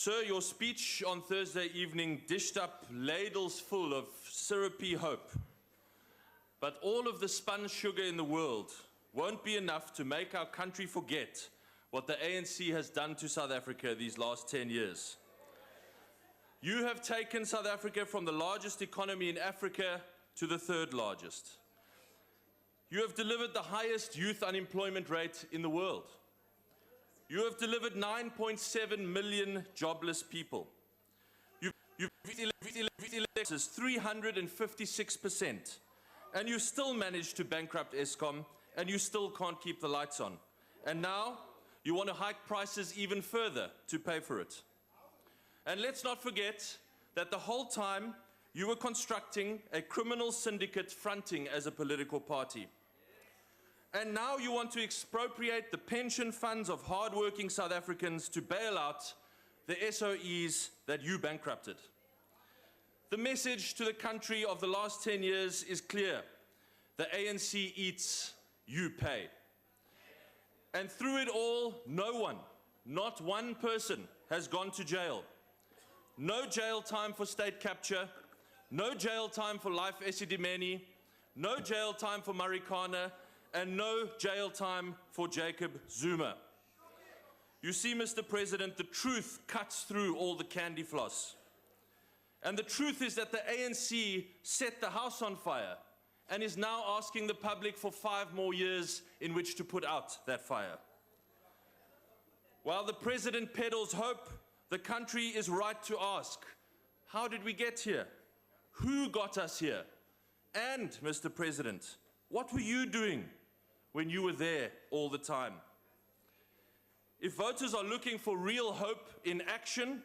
Sir, your speech on Thursday evening dished up ladles full of syrupy hope. But all of the spun sugar in the world won't be enough to make our country forget what the ANC has done to South Africa these last 10 years. You have taken South Africa from the largest economy in Africa to the third largest. You have delivered the highest youth unemployment rate in the world. You have delivered 9.7 million jobless people. You've elected 356%, and you still managed to bankrupt Eskom, and you still can't keep the lights on. And now you want to hike prices even further to pay for it. And let's not forget that the whole time you were constructing a criminal syndicate fronting as a political party. And now you want to expropriate the pension funds of hard-working South Africans to bail out the SOEs that you bankrupted. The message to the country of the last 10 years is clear. The ANC eats, you pay. And through it all, no one, not one person, has gone to jail. No jail time for state capture, no jail time for Life Esidimeni, no jail time for Marikana, and no jail time for Jacob Zuma. You see, Mr. President, the truth cuts through all the candy floss. And the truth is that the ANC set the house on fire and is now asking the public for 5 more years in which to put out that fire. While the President peddles hope, the country is right to ask, how did we get here? Who got us here? And, Mr. President, what were you doing when you were there all the time? If voters are looking for real hope in action,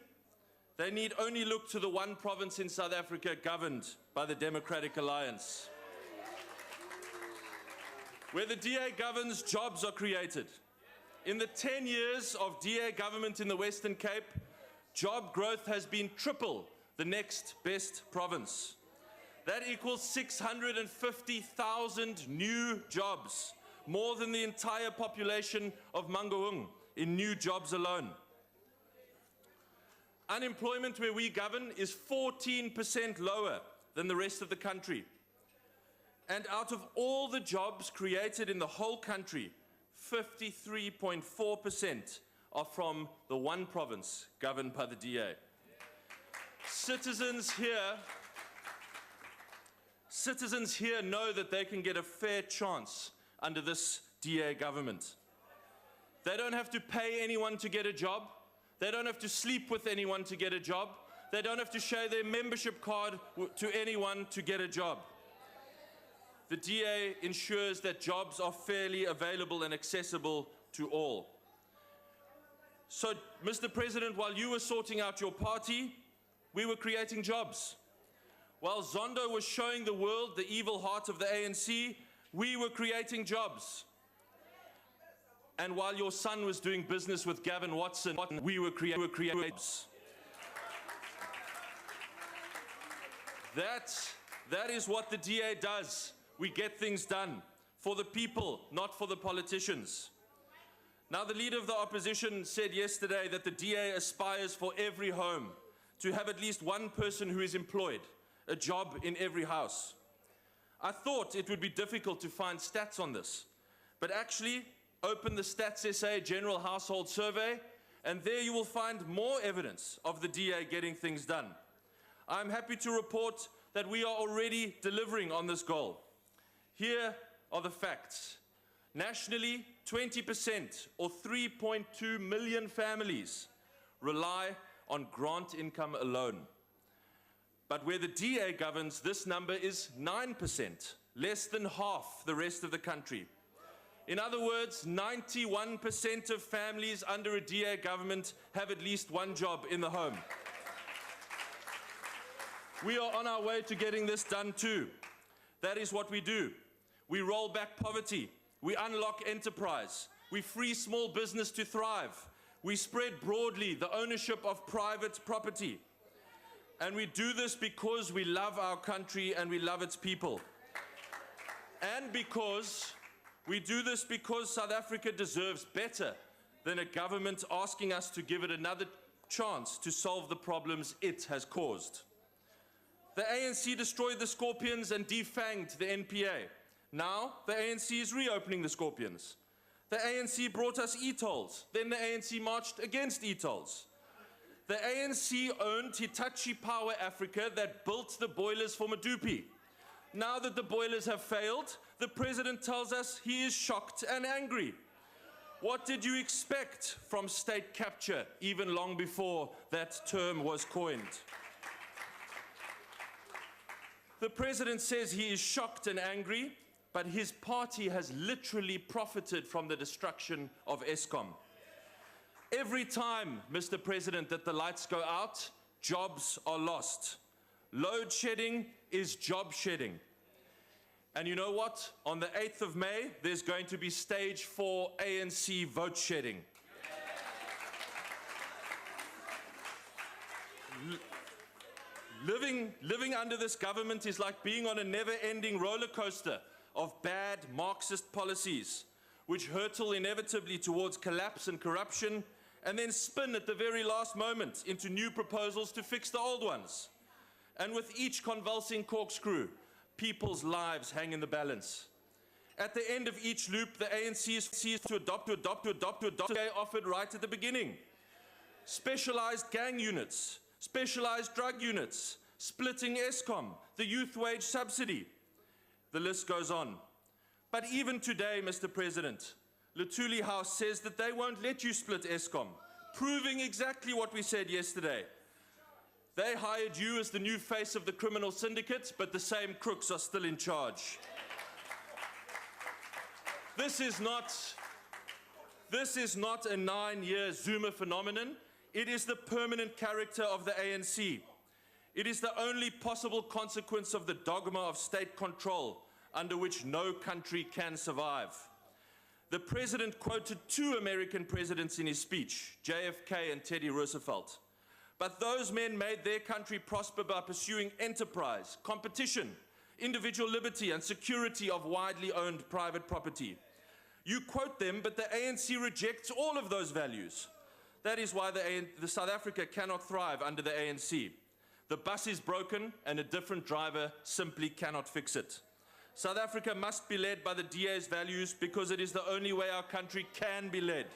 they need only look to the one province in South Africa governed by the Democratic Alliance. Where the DA governs, jobs are created. In the 10 years of DA government in the Western Cape, job growth has been triple the next best province. That equals 650,000 new jobs, more than the entire population of Mangaung in new jobs alone. Unemployment where we govern is 14% lower than the rest of the country. And out of all the jobs created in the whole country, 53.4% are from the one province governed by the DA. Citizens here know that they can get a fair chance under this DA government. They don't have to pay anyone to get a job. They don't have to sleep with anyone to get a job. They don't have to show their membership card to anyone to get a job. The DA ensures that jobs are fairly available and accessible to all. So, Mr. President, while you were sorting out your party, we were creating jobs. While Zondo was showing the world the evil heart of the ANC, we were creating jobs. And while your son was doing business with Gavin Watson, we were creating jobs. That is what the DA does. We get things done for the people, not for the politicians. Now, the leader of the opposition said yesterday that the DA aspires for every home to have at least one person who is employed, a job in every house. I thought it would be difficult to find stats on this, but actually open the Stats SA General Household Survey, and there you will find more evidence of the DA getting things done. I'm happy to report that we are already delivering on this goal. Here are the facts. Nationally, 20% or 3.2 million families rely on grant income alone. But where the DA governs, this number is 9%, less than half the rest of the country. In other words, 91% of families under a DA government have at least one job in the home. We are on our way to getting this done too. That is what we do. We roll back poverty. We unlock enterprise. We free small business to thrive. We spread broadly the ownership of private property. And we do this because we love our country and we love its people. And we do this because South Africa deserves better than a government asking us to give it another chance to solve the problems it has caused. The ANC destroyed the Scorpions and defanged the NPA. Now, the ANC is reopening the Scorpions. The ANC brought us e-tolls. Then the ANC marched against e-tolls. The ANC owned Hitachi Power Africa that built the boilers for Medupi. Now that the boilers have failed, the president tells us he is shocked and angry. What did you expect from state capture even long before that term was coined? The president says he is shocked and angry, but his party has literally profited from the destruction of Eskom. Every time, Mr. President, that the lights go out, jobs are lost. Load shedding is job shedding. And you know what? On the 8th of May, there's going to be stage 4 ANC vote shedding. Living under this government is like being on a never-ending roller coaster of bad Marxist policies, which hurtle inevitably towards collapse and corruption, and then spin at the very last moment into new proposals to fix the old ones. And with each convulsing corkscrew, people's lives hang in the balance. At the end of each loop, the ANC is seized to adopt they offered right at the beginning. Specialized gang units, specialized drug units, splitting Eskom, the youth wage subsidy. The list goes on. But even today, Mr. President, Luthuli House says that they won't let you split Eskom, proving exactly what we said yesterday. They hired you as the new face of the criminal syndicate, but the same crooks are still in charge. This is not a 9-year Zuma phenomenon. It is the permanent character of the ANC. It is the only possible consequence of the dogma of state control, under which no country can survive. The president quoted 2 American presidents in his speech, JFK and Teddy Roosevelt. But those men made their country prosper by pursuing enterprise, competition, individual liberty, and security of widely owned private property. You quote them, but the ANC rejects all of those values. That is why the South Africa cannot thrive under the ANC. The bus is broken, and a different driver simply cannot fix it. South Africa must be led by the DA's values because it is the only way our country can be led.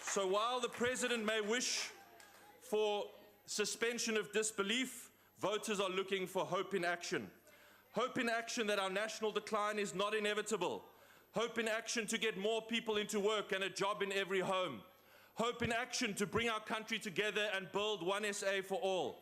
So while the president may wish for suspension of disbelief, voters are looking for hope in action. Hope in action that our national decline is not inevitable. Hope in action to get more people into work and a job in every home. Hope in action to bring our country together and build one SA for all.